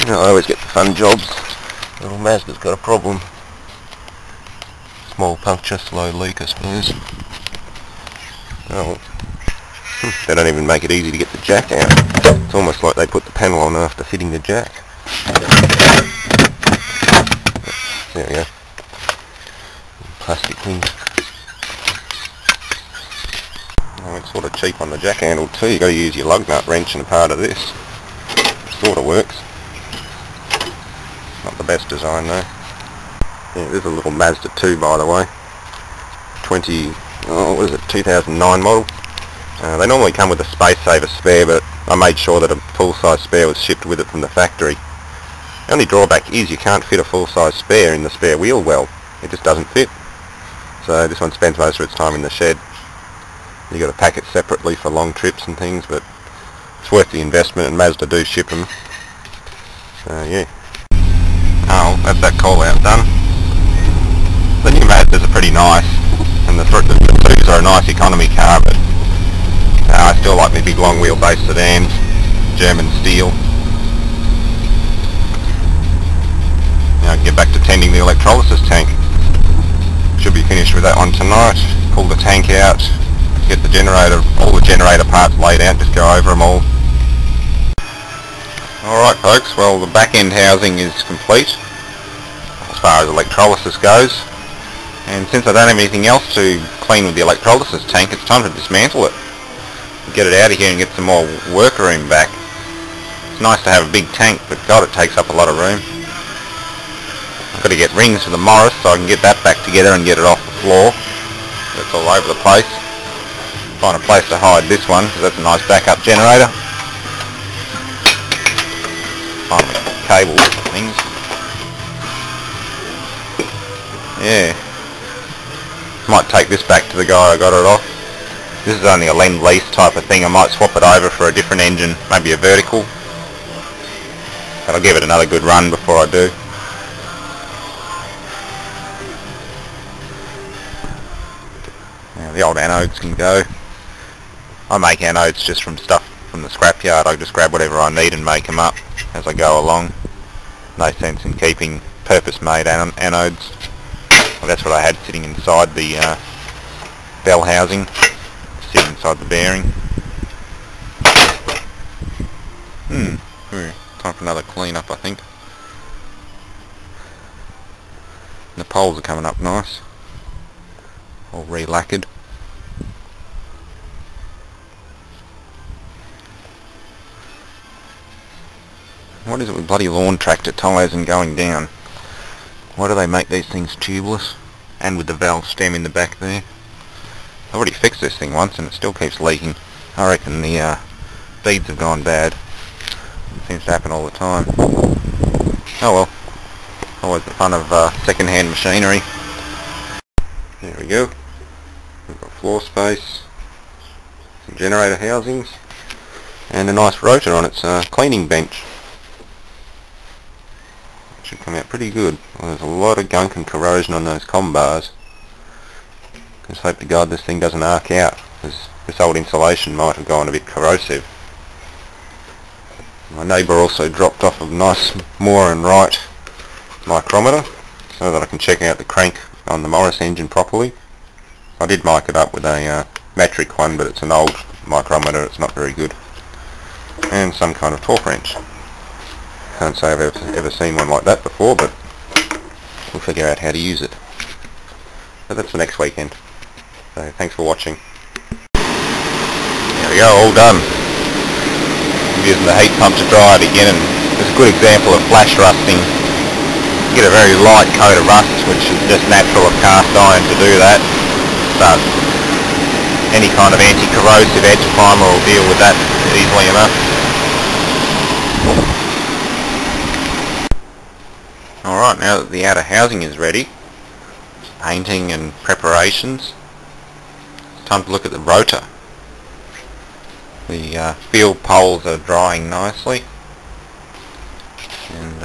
I always get the fun jobs. Little Mazda's got a problem. Small puncture, slow leak I suppose. Oh, they don't even make it easy to get the jack out. It's almost like they put the panel on after fitting the jack. There we go. Plastic things. Oh, it's sort of cheap on the jack handle too. You've got to use your lug nut wrench and a part of this. Sort of works. Not the best design though. Yeah, this is a little Mazda 2 by the way. 2009 model. They normally come with a space saver spare, but I made sure that a full-size spare was shipped with it from the factory. The only drawback is you can't fit a full-size spare in the spare wheel well. It just doesn't fit. So this one spends most of its time in the shed. You've got to pack it separately for long trips and things, but it's worth the investment, and Mazda do ship them. So yeah. Oh, that's that call out done. The new Mazdas are pretty nice, and the 2s are a nice economy car, but I still like my big long wheelbase sedans, German steel. Now I can get back to tending the electrolysis tank. Should be finished with that one tonight. Pull the tank out, get the generator, all the generator parts laid out, just go over them all. Alright folks, well the back end housing is complete as far as electrolysis goes, and since I don't have anything else to clean with the electrolysis tank, it's time to dismantle it. Get it out of here and get some more workroom back. It's nice to have a big tank, but God, it takes up a lot of room. I've got to get rings for the Morris so I can get that back together and get it off the floor. It's all over the place. Find a place to hide this one because that's a nice backup generator. Find the cables and things. Yeah. Might take this back to the guy I got it off. This is only a lend-lease type of thing. I might swap it over for a different engine, maybe a vertical. But I'll give it another good run before I do. Now the old anodes can go. I make anodes just from stuff from the scrapyard. I just grab whatever I need and make them up as I go along. No sense in keeping purpose-made anodes. Well, that's what I had sitting inside the bell housing, sitting inside the bearing. Time for another clean up I think. And the poles are coming up nice. All re-lacquered. What is it with bloody lawn tractor tyres and going down? Why do they make these things tubeless? And with the valve stem in the back there. I already fixed this thing once and it still keeps leaking. I reckon the beads have gone bad. It seems to happen all the time. Oh well. Always the fun of second-hand machinery. There we go. We've got floor space, some generator housings, and a nice rotor on its cleaning bench. Should come out pretty good. Well, there's a lot of gunk and corrosion on those comm bars. Just hope to God this thing doesn't arc out, because this old insulation might have gone a bit corrosive. My neighbour also dropped off a nice Moore and Wright micrometer so that I can check out the crank on the Morris engine properly. I did mic it up with a metric one, but it's an old micrometer, it's not very good. And some kind of torque wrench. Can't say I've ever seen one like that before, but we'll figure out how to use it. But that's for next weekend. So thanks for watching. There we go, all done. I'm using the heat pump to dry it again, and it's a good example of flash rusting. You get a very light coat of rust, which is just natural of cast iron to do that. But any kind of anti-corrosive edge primer will deal with that easily enough. Alright, now that the outer housing is ready, painting and preparations, it's time to look at the rotor. The field poles are drying nicely, and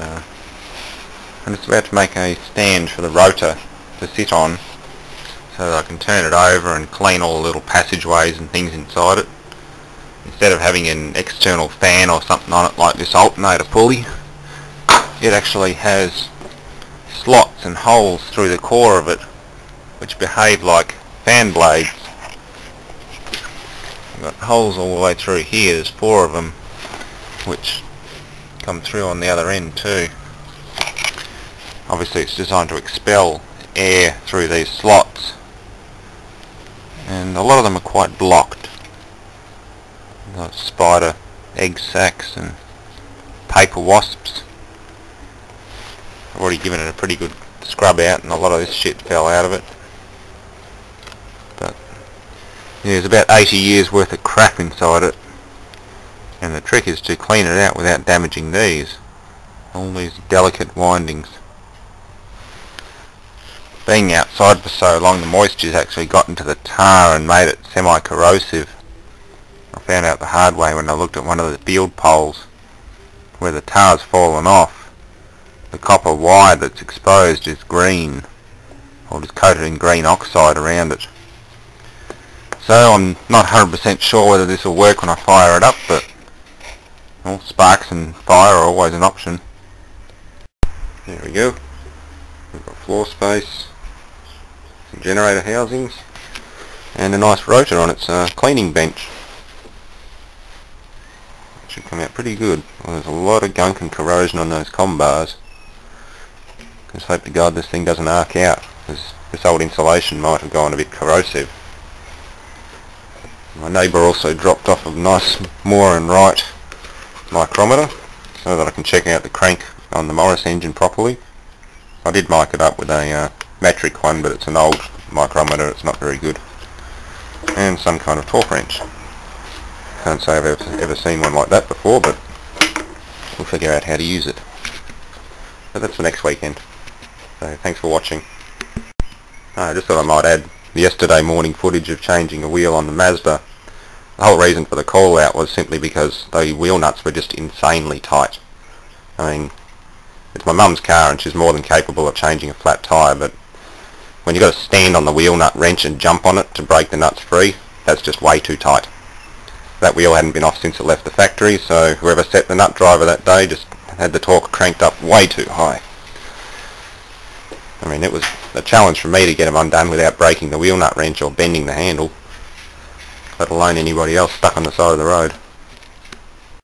I'm just about to make a stand for the rotor to sit on so that I can turn it over and clean all the little passageways and things inside it, instead of having an external fan or something on it like this alternator pulley. it actually has slots and holes through the core of it which behave like fan blades. You've got holes all the way through here, there's 4 of them which come through on the other end too. Obviously it's designed to expel air through these slots, and a lot of them are quite blocked. Like spider egg sacs and paper wasps. I've already given it a pretty good scrub out and a lot of this shit fell out of it. But yeah, there's about 80 years worth of crap inside it, and the trick is to clean it out without damaging these. All these delicate windings. Being outside for so long, the moisture's actually got into the tar and made it semi-corrosive. I found out the hard way when I looked at one of the field poles where the tar's fallen off. The copper wire that's exposed is green, or just coated in green oxide around it. So I'm not 100% sure whether this will work when I fire it up, but well, sparks and fire are always an option. There we go. We've got floor space, some generator housings, and a nice rotor on its cleaning bench. It should come out pretty good. Well, there's a lot of gunk and corrosion on those comm bars. Just hope to God this thing doesn't arc out, because this old insulation might have gone a bit corrosive. My neighbour also dropped off a nice Moore and Wright micrometer so that I can check out the crank on the Morris engine properly. I did mic it up with a metric one, but it's an old micrometer, it's not very good. And some kind of torque wrench. Can't say I've ever seen one like that before, but we'll figure out how to use it. But that's for next weekend. So thanks for watching. I just thought I might add the yesterday morning footage of changing a wheel on the Mazda. The whole reason for the call out was simply because the wheel nuts were just insanely tight. I mean, it's my mum's car and she's more than capable of changing a flat tyre, but when you've got to stand on the wheel nut wrench and jump on it to break the nuts free, that's just way too tight. That wheel hadn't been off since it left the factory, so whoever set the nut driver that day just had the torque cranked up way too high. I mean, it was a challenge for me to get them undone without breaking the wheel nut wrench or bending the handle, let alone anybody else stuck on the side of the road.